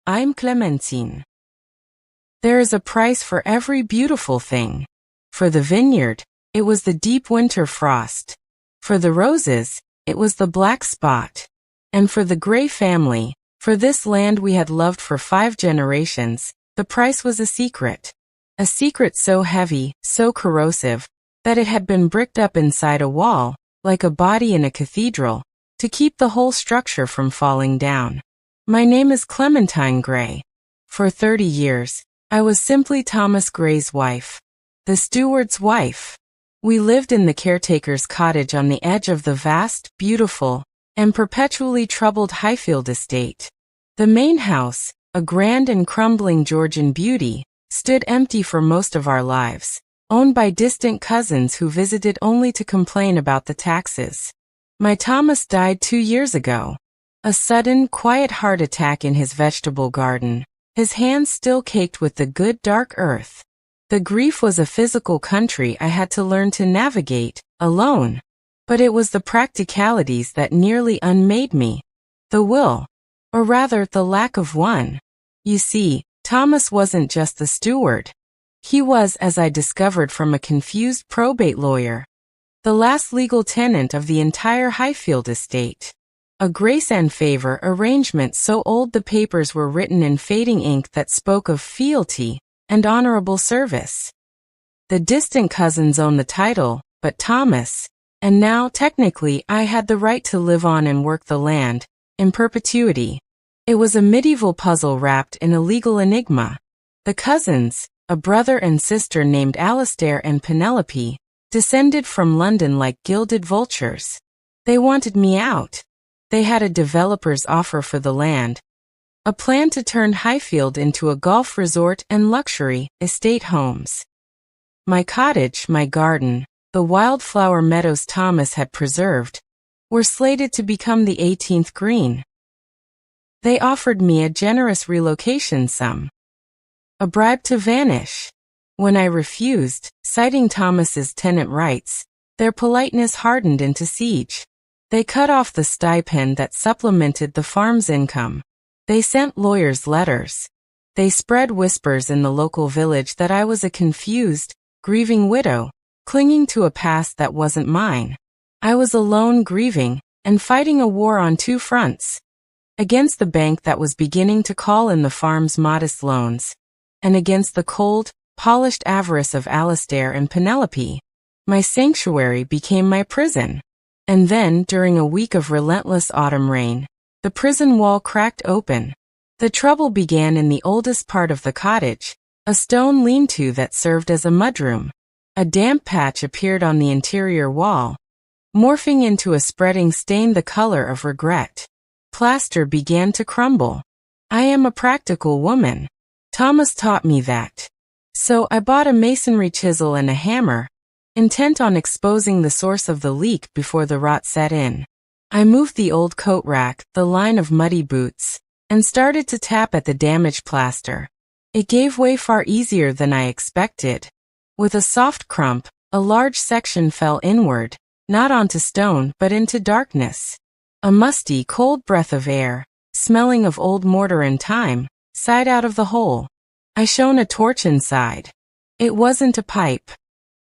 I'm Clementine. There is a price for every beautiful thing. For the vineyard, it was the deep winter frost. For the roses, it was the black spot. And for the Gray family, for this land we had loved for 5 generations, the price was a secret. A secret so heavy, so corrosive, that it had been bricked up inside a wall, like a body in a cathedral, to keep the whole structure from falling down. My name is Clementine Gray. For 30 years, I was simply Thomas Gray's wife. The steward's wife. We lived in the caretaker's cottage on the edge of the vast, beautiful, and perpetually troubled Highfield estate. The main house, a grand and crumbling Georgian beauty, stood empty for most of our lives, owned by distant cousins who visited only to complain about the taxes. My Thomas died 2 years ago. A sudden, quiet heart attack in his vegetable garden, his hands still caked with the good dark earth. The grief was a physical country I had to learn to navigate, alone. But it was the practicalities that nearly unmade me. The will, or rather the lack of one. You see, Thomas wasn't just the steward. He was, as I discovered from a confused probate lawyer, the last legal tenant of the entire Highfield estate. A grace and favor arrangement so old the papers were written in fading ink that spoke of fealty and honorable service. The distant cousins owned the title, but Thomas, and now, technically, I had the right to live on and work the land, in perpetuity. It was a medieval puzzle wrapped in a legal enigma. The cousins, a brother and sister named Alistair and Penelope, descended from London like gilded vultures. They wanted me out. They had a developer's offer for the land, a plan to turn Highfield into a golf resort and luxury estate homes. My cottage, my garden, the wildflower meadows Thomas had preserved, were slated to become the 18th green. They offered me a generous relocation sum, a bribe to vanish. When I refused, citing Thomas's tenant rights, their politeness hardened into siege. They cut off the stipend that supplemented the farm's income. They sent lawyers letters. They spread whispers in the local village that I was a confused, grieving widow, clinging to a past that wasn't mine. I was alone grieving, and fighting a war on 2 fronts. Against the bank that was beginning to call in the farm's modest loans, and against the cold, polished avarice of Alistair and Penelope. My sanctuary became my prison. And then, during a week of relentless autumn rain, the prison wall cracked open. The trouble began in the oldest part of the cottage, a stone lean-to that served as a mudroom. A damp patch appeared on the interior wall, morphing into a spreading stain the color of regret. Plaster began to crumble. I am a practical woman. Thomas taught me that. So I bought a masonry chisel and a hammer, intent on exposing the source of the leak before the rot set in. I moved the old coat rack, the line of muddy boots, and started to tap at the damaged plaster. It gave way far easier than I expected. With a soft crump, a large section fell inward, not onto stone but into darkness. A musty, cold breath of air, smelling of old mortar and time, sighed out of the hole. I shone a torch inside. It wasn't a pipe.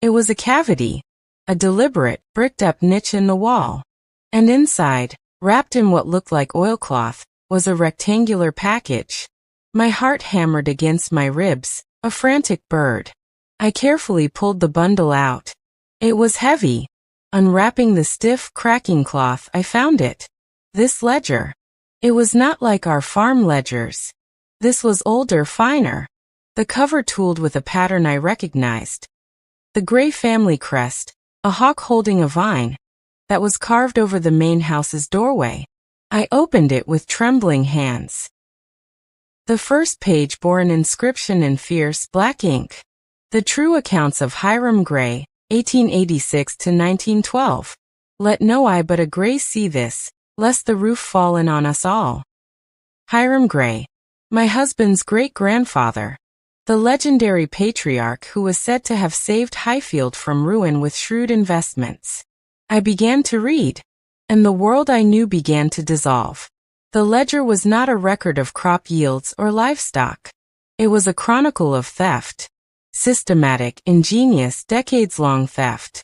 It was a cavity, a deliberate, bricked-up niche in the wall. And inside, wrapped in what looked like oilcloth, was a rectangular package. My heart hammered against my ribs, a frantic bird. I carefully pulled the bundle out. It was heavy. Unwrapping the stiff, cracking cloth, I found it. This ledger. It was not like our farm ledgers. This was older, finer. The cover tooled with a pattern I recognized. The Gray family crest, a hawk holding a vine, that was carved over the main house's doorway. I opened it with trembling hands. The first page bore an inscription in fierce, black ink. The true accounts of Hiram Gray, 1886 to 1912. Let no eye but a Gray see this, lest the roof fall in on us all. Hiram Gray, my husband's great-grandfather. The legendary patriarch who was said to have saved Highfield from ruin with shrewd investments. I began to read, and the world I knew began to dissolve. The ledger was not a record of crop yields or livestock. It was a chronicle of theft. Systematic, ingenious, decades-long theft.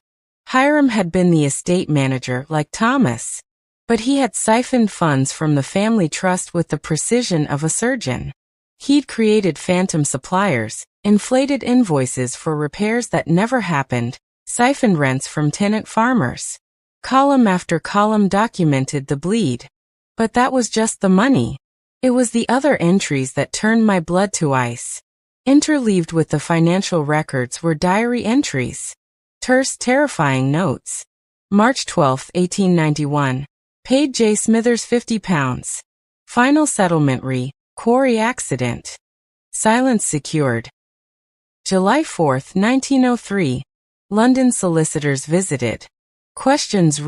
Hiram had been the estate manager like Thomas, but he had siphoned funds from the family trust with the precision of a surgeon. He'd created phantom suppliers, inflated invoices for repairs that never happened, siphoned rents from tenant farmers. Column after column documented the bleed. But that was just the money. It was the other entries that turned my blood to ice. Interleaved with the financial records were diary entries. Terse, terrifying notes. March 12, 1891. Paid J. Smithers £50. Final settlement quarry accident. Silence secured. July 4, 1903. London solicitors visited. Questions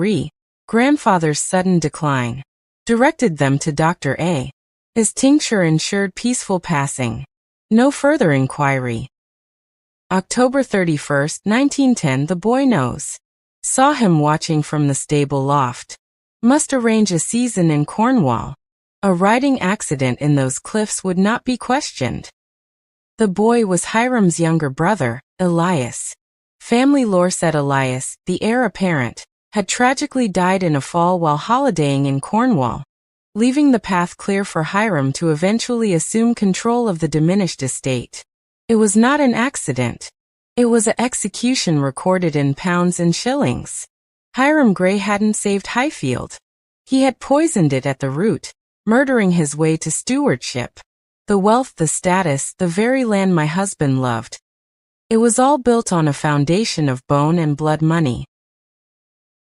grandfather's sudden decline. Directed them to Dr. A. His tincture ensured peaceful passing. No further inquiry. October 31, 1910. The boy knows. Saw him watching from the stable loft. Must arrange a season in Cornwall. A riding accident in those cliffs would not be questioned. The boy was Hiram's younger brother, Elias. Family lore said Elias, the heir apparent, had tragically died in a fall while holidaying in Cornwall, leaving the path clear for Hiram to eventually assume control of the diminished estate. It was not an accident. It was an execution recorded in pounds and shillings. Hiram Gray hadn't saved Highfield. He had poisoned it at the root, murdering his way to stewardship. The wealth, the status, the very land my husband loved. It was all built on a foundation of bone and blood money.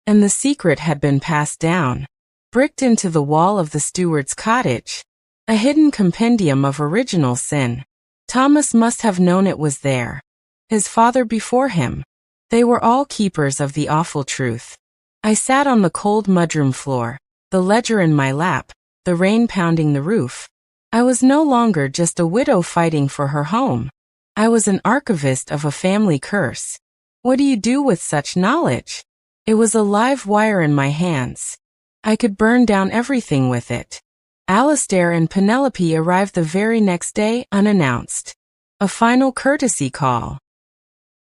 And the secret had been passed down, bricked into the wall of the steward's cottage. A hidden compendium of original sin. Thomas must have known it was there. His father before him. They were all keepers of the awful truth. I sat on the cold mudroom floor, the ledger in my lap, the rain pounding the roof. I was no longer just a widow fighting for her home. I was an archivist of a family curse. What do you do with such knowledge? It was a live wire in my hands. I could burn down everything with it. Alastair and Penelope arrived the very next day, unannounced. A final courtesy call.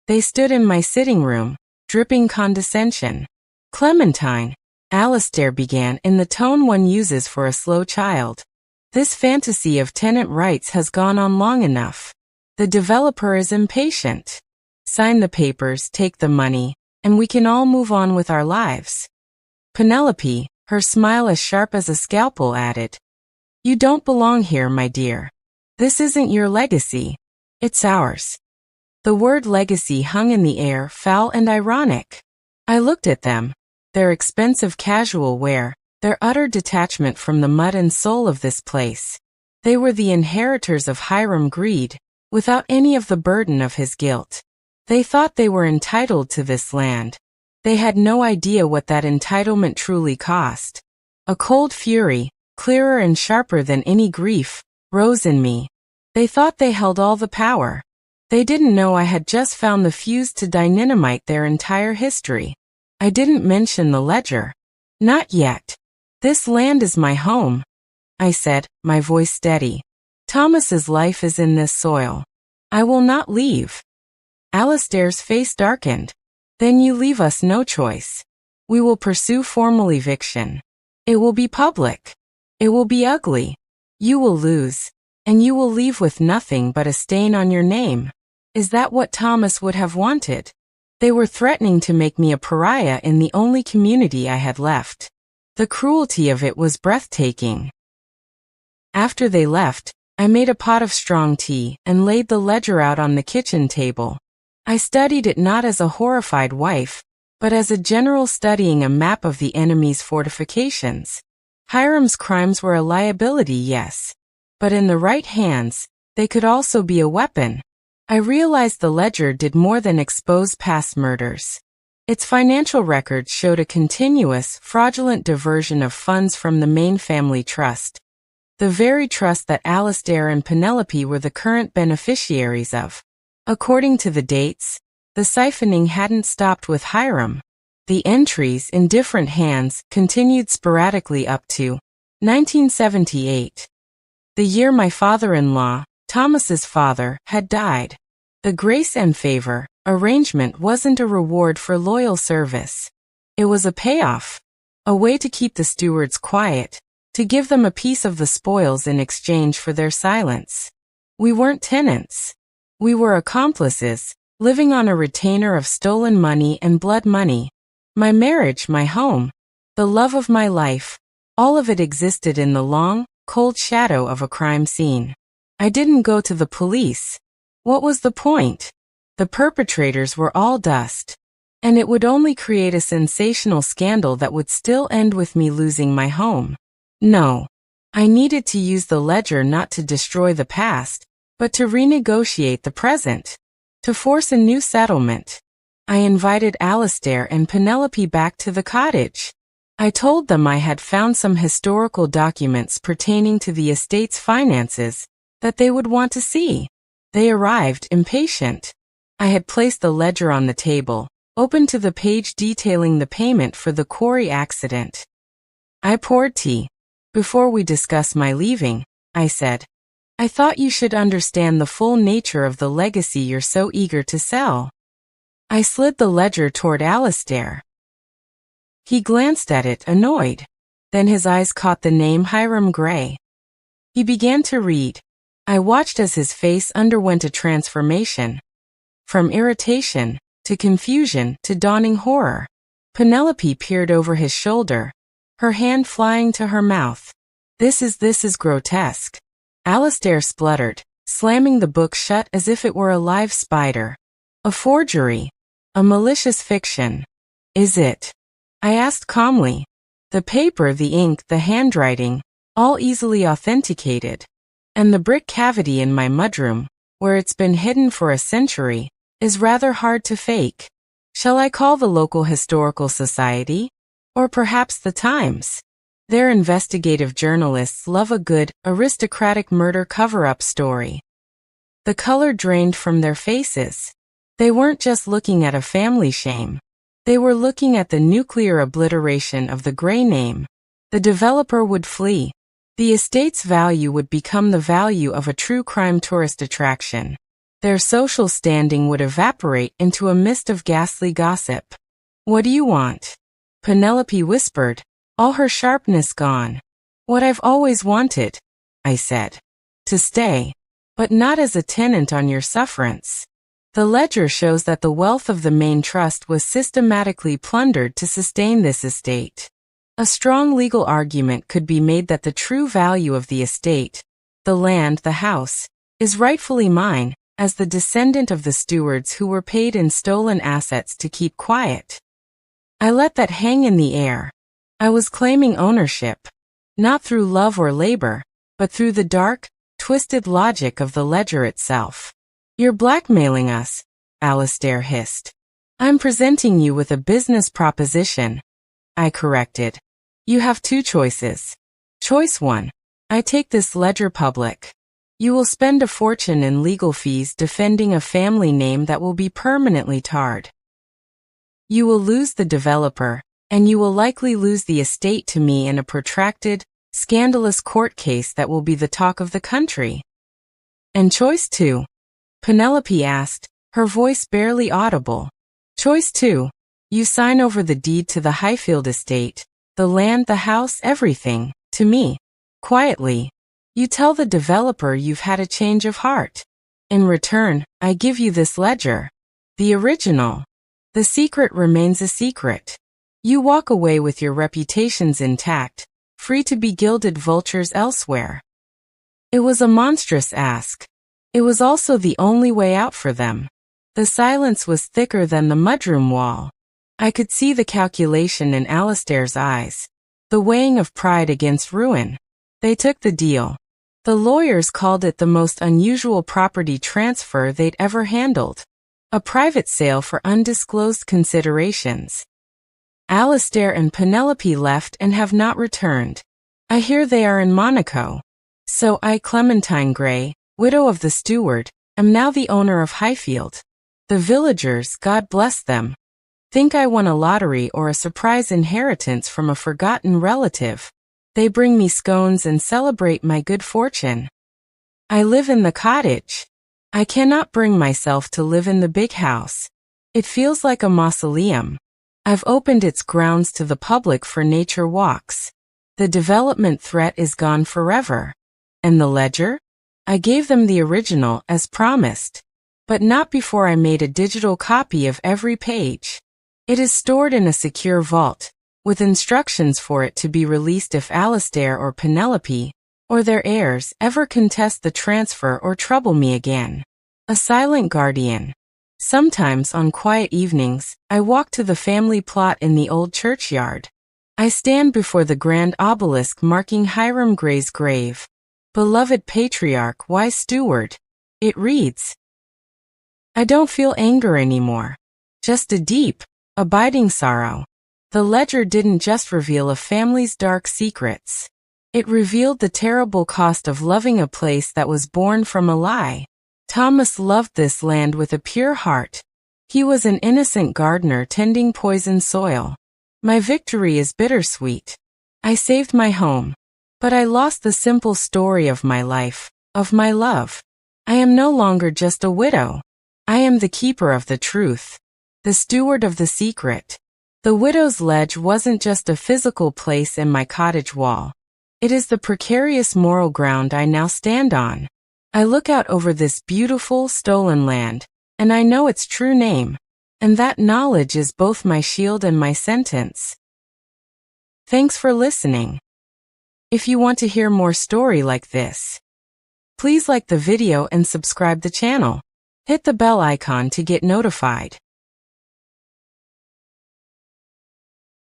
They stood in my sitting room, dripping condescension. Clementine, Alastair began in the tone one uses for a slow child. This fantasy of tenant rights has gone on long enough. The developer is impatient. Sign the papers, take the money, and we can all move on with our lives. Penelope, her smile as sharp as a scalpel, added, "You don't belong here, my dear. This isn't your legacy. It's ours." The word legacy hung in the air, foul and ironic. I looked at them, their expensive casual wear, their utter detachment from the mud and soul of this place. They were the inheritors of Hiram greed, without any of the burden of his guilt. They thought they were entitled to this land. They had no idea what that entitlement truly cost. A cold fury, clearer and sharper than any grief, rose in me. They thought they held all the power. They didn't know I had just found the fuse to dynamite their entire history. I didn't mention the ledger. Not yet. This land is my home, I said, my voice steady. Thomas's life is in this soil. I will not leave. Alastair's face darkened. Then you leave us no choice. We will pursue formal eviction. It will be public. It will be ugly. You will lose. And you will leave with nothing but a stain on your name. Is that what Thomas would have wanted? They were threatening to make me a pariah in the only community I had left. The cruelty of it was breathtaking. After they left, I made a pot of strong tea and laid the ledger out on the kitchen table. I studied it not as a horrified wife, but as a general studying a map of the enemy's fortifications. Hiram's crimes were a liability, yes, but in the right hands, they could also be a weapon. I realized the ledger did more than expose past murders. Its financial records showed a continuous, fraudulent diversion of funds from the main family trust. The very trust that Alastair and Penelope were the current beneficiaries of. According to the dates, the siphoning hadn't stopped with Hiram. The entries in different hands continued sporadically up to 1978. The year my father-in-law, Thomas's father, had died. The grace and favor arrangement wasn't a reward for loyal service. It was a payoff, a way to keep the stewards quiet, to give them a piece of the spoils in exchange for their silence. We weren't tenants. We were accomplices, living on a retainer of stolen money and blood money. My marriage, my home, the love of my life, all of it existed in the long, cold shadow of a crime scene. I didn't go to the police. What was the point? The perpetrators were all dust. And it would only create a sensational scandal that would still end with me losing my home. No. I needed to use the ledger not to destroy the past, but to renegotiate the present. To force a new settlement. I invited Alistair and Penelope back to the cottage. I told them I had found some historical documents pertaining to the estate's finances that they would want to see. They arrived impatient. I had placed the ledger on the table, open to the page detailing the payment for the quarry accident. I poured tea. Before we discuss my leaving, I said, I thought you should understand the full nature of the legacy you're so eager to sell. I slid the ledger toward Alistair. He glanced at it, annoyed. Then his eyes caught the name Hiram Gray. He began to read. I watched as his face underwent a transformation. From irritation, to confusion, to dawning horror. Penelope peered over his shoulder, her hand flying to her mouth. This is grotesque. Alistair spluttered, slamming the book shut as if it were a live spider. A forgery. A malicious fiction. Is it? I asked calmly. The paper, the ink, the handwriting, all easily authenticated. And the brick cavity in my mudroom, where it's been hidden for a century, is rather hard to fake. Shall I call the local historical society? Or perhaps the Times? Their investigative journalists love a good, aristocratic murder cover-up story. The color drained from their faces. They weren't just looking at a family shame. They were looking at the nuclear obliteration of the Gray name. The developer would flee. The estate's value would become the value of a true crime tourist attraction. Their social standing would evaporate into a mist of ghastly gossip. What do you want? Penelope whispered, all her sharpness gone. What I've always wanted, I said. To stay. But not as a tenant on your sufferance. The ledger shows that the wealth of the main trust was systematically plundered to sustain this estate. A strong legal argument could be made that the true value of the estate, the land, the house, is rightfully mine, as the descendant of the stewards who were paid in stolen assets to keep quiet. I let that hang in the air. I was claiming ownership, not through love or labor, but through the dark, twisted logic of the ledger itself. You're blackmailing us, Alistair hissed. I'm presenting you with a business proposition, I corrected. You have two choices. Choice 1. I take this ledger public. You will spend a fortune in legal fees defending a family name that will be permanently tarred. You will lose the developer, and you will likely lose the estate to me in a protracted, scandalous court case that will be the talk of the country. And choice 2? Penelope asked, her voice barely audible. Choice 2. You sign over the deed to the Highfield estate, the land, the house, everything, to me. Quietly. You tell the developer you've had a change of heart. In return, I give you this ledger. The original. The secret remains a secret. You walk away with your reputations intact, free to be gilded vultures elsewhere. It was a monstrous ask. It was also the only way out for them. The silence was thicker than the mudroom wall. I could see the calculation in Alistair's eyes, the weighing of pride against ruin. They took the deal. The lawyers called it the most unusual property transfer they'd ever handled. A private sale for undisclosed considerations. Alistair and Penelope left and have not returned. I hear they are in Monaco. So I, Clementine Gray, widow of the steward, am now the owner of Highfield. The villagers, God bless them, think I won a lottery or a surprise inheritance from a forgotten relative. They bring me scones and celebrate my good fortune. I live in the cottage. I cannot bring myself to live in the big house. It feels like a mausoleum. I've opened its grounds to the public for nature walks. The development threat is gone forever. And the ledger? I gave them the original as promised. But not before I made a digital copy of every page. It is stored in a secure vault, with instructions for it to be released if Alistair or Penelope, or their heirs, ever contest the transfer or trouble me again. A silent guardian. Sometimes on quiet evenings, I walk to the family plot in the old churchyard. I stand before the grand obelisk marking Hiram Gray's grave. Beloved patriarch, wise steward. It reads. I don't feel anger anymore. Just a deep, abiding sorrow. The ledger didn't just reveal a family's dark secrets. It revealed the terrible cost of loving a place that was born from a lie. Thomas loved this land with a pure heart. He was an innocent gardener tending poisoned soil. My victory is bittersweet. I saved my home. But I lost the simple story of my life, of my love. I am no longer just a widow. I am the keeper of the truth. The steward of the secret. The widow's ledge wasn't just a physical place in my cottage wall. It is the precarious moral ground I now stand on. I look out over this beautiful, stolen land, and I know its true name. And that knowledge is both my shield and my sentence. Thanks for listening. If you want to hear more story like this, please like the video and subscribe the channel. Hit the bell icon to get notified.